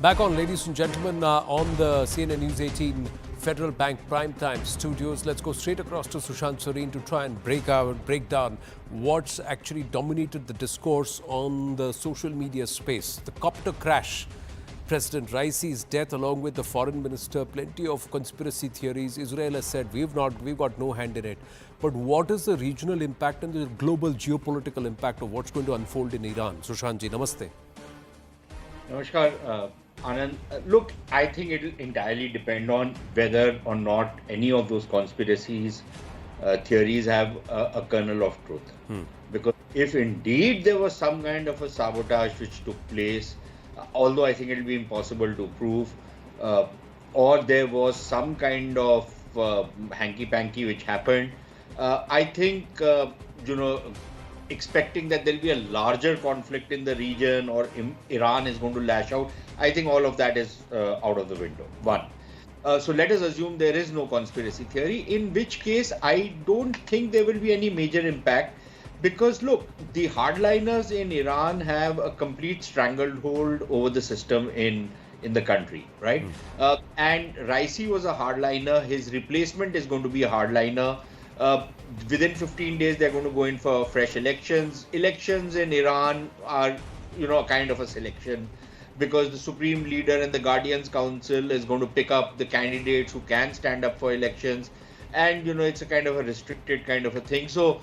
Back on, ladies and gentlemen, on the CNN News 18 Federal Bank Prime Time studios. Let's go straight across to Sushant Sareen to try and break down what's actually dominated the discourse on the social media space. The copter crash, President Raisi's death, along with the foreign minister, plenty of conspiracy theories. Israel has said we've got no hand in it. But what is the regional impact and the global geopolitical impact of what's going to unfold in Iran? Sushant ji, namaste. Namaskar, Anand. Look, I think it will entirely depend on whether or not any of those conspiracies, theories have a kernel of truth. Because if indeed there was some kind of a sabotage which took place, although I think it will be impossible to prove, or there was some kind of hanky-panky which happened, I think, expecting that there will be a larger conflict in the region or Iran is going to lash out, I think all of that is out of the window. One. So let us assume there is no conspiracy theory, in which case I don't think there will be any major impact because look, the hardliners in Iran have a complete stranglehold over the system in the country, right? And Raisi was a hardliner. His replacement is going to be a hardliner. Within 15 days, they're going to go in for fresh elections. Elections in Iran are, kind of a selection because the Supreme Leader and the Guardians Council is going to pick up the candidates who can stand up for elections. And, it's a kind of a restricted kind of a thing. So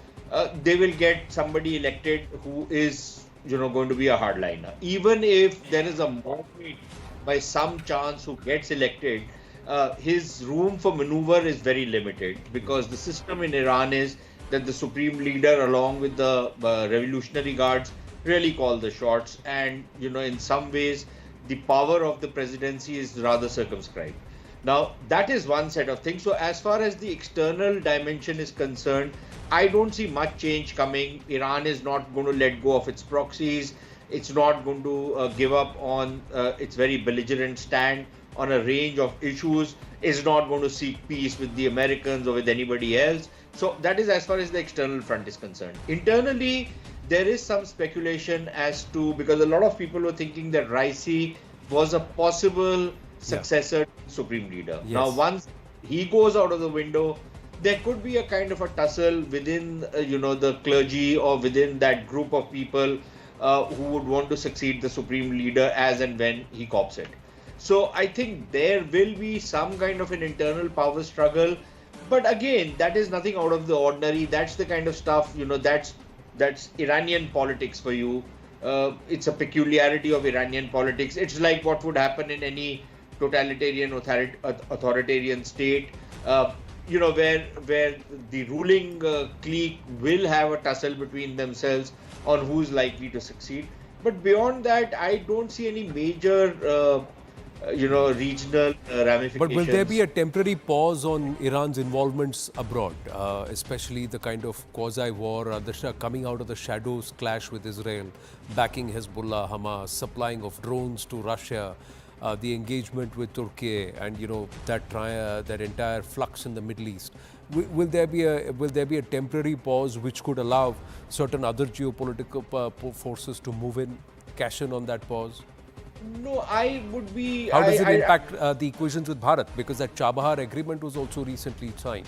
they will get somebody elected who is, going to be a hardliner. Even if there is a moderate by some chance who gets elected, his room for maneuver is very limited because the system in Iran is that the Supreme Leader along with the Revolutionary Guards really call the shots, and in some ways the power of the presidency is rather circumscribed. Now that is one set of things. So as far as the external dimension is concerned, I don't see much change coming. Iran is not going to let go of its proxies. It's not going to give up on its very belligerent stand on a range of issues, is not going to seek peace with the Americans or with anybody else. So that is as far as the external front is concerned. Internally, there is some speculation as to, because a lot of people were thinking that Raisi was a possible successor to the Supreme Leader. Yes. Now, once he goes out of the window, there could be a kind of a tussle within, the clergy or within that group of people who would want to succeed the Supreme Leader as and when he cops it. So I think there will be some kind of an internal power struggle. But again, that is nothing out of the ordinary. That's the kind of stuff, that's Iranian politics for you. It's a peculiarity of Iranian politics. It's like what would happen in any totalitarian authoritarian state, where the ruling clique will have a tussle between themselves on who's likely to succeed. But beyond that, I don't see any major regional ramifications. But will there be a temporary pause on Iran's involvements abroad, especially the kind of quasi-war, coming out of the shadows clash with Israel, backing Hezbollah, Hamas, supplying of drones to Russia, the engagement with Turkey, and that entire flux in the Middle East? Will there be a temporary pause which could allow certain other geopolitical forces to move in, cash in on that pause? No, I would be... How does it impact the equations with Bharat? Because that Chabahar agreement was also recently signed.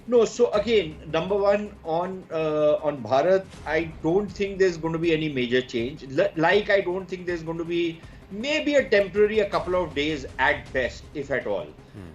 No, so again, number one, on Bharat, I don't think there's going to be any major change. Like, I don't think there's going to be maybe a temporary, a couple of days at best, if at all.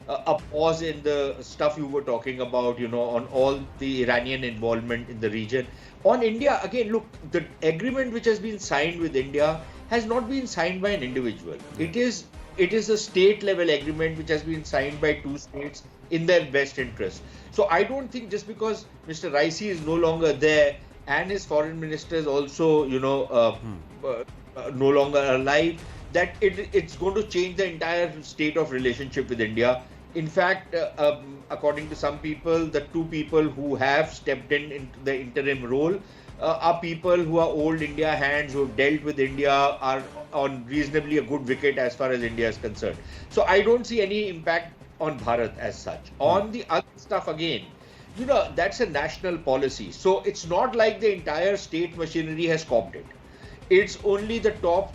A pause in the stuff you were talking about, on all the Iranian involvement in the region. On India, again, look, the agreement which has been signed with India has not been signed by an individual. It is a state level agreement which has been signed by two states in their best interest. So I don't think just because Mr. Raisi is no longer there and his foreign minister is also, no longer alive, that it's going to change the entire state of relationship with India. In fact, according to some people, the two people who have stepped into the interim role are people who are old India hands, who have dealt with India, are on reasonably a good wicket as far as India is concerned. So I don't see any impact on Bharat as such. On the other stuff, again, that's a national policy. So it's not like the entire state machinery has copped it. It's only the top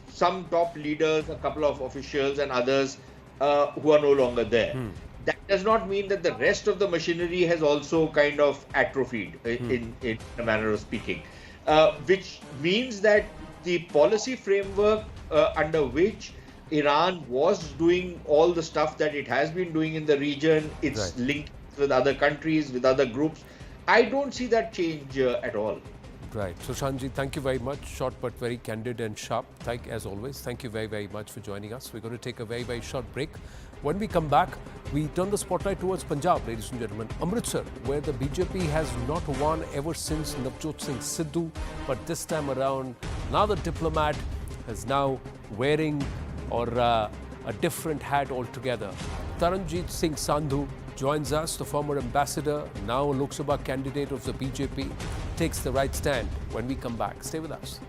some top leaders, a couple of officials and others who are no longer there. That does not mean that the rest of the machinery has also kind of atrophied in a manner of speaking, which means that the policy framework under which Iran was doing all the stuff that it has been doing in the region, its linked with other countries, with other groups, I don't see that change at all. Right. Sushantji, thank you very much. Short but very candid and sharp. As always, thank you very, very much for joining us. We're going to take a very, very short break. When we come back, we turn the spotlight towards Punjab, ladies and gentlemen. Amritsar, where the BJP has not won ever since Navjot Singh Sidhu. But this time around, another diplomat is now wearing a different hat altogether. Taranjit Singh Sandhu joins us, the former ambassador, now Lok Sabha candidate of the BJP, takes the right stand when we come back. Stay with us.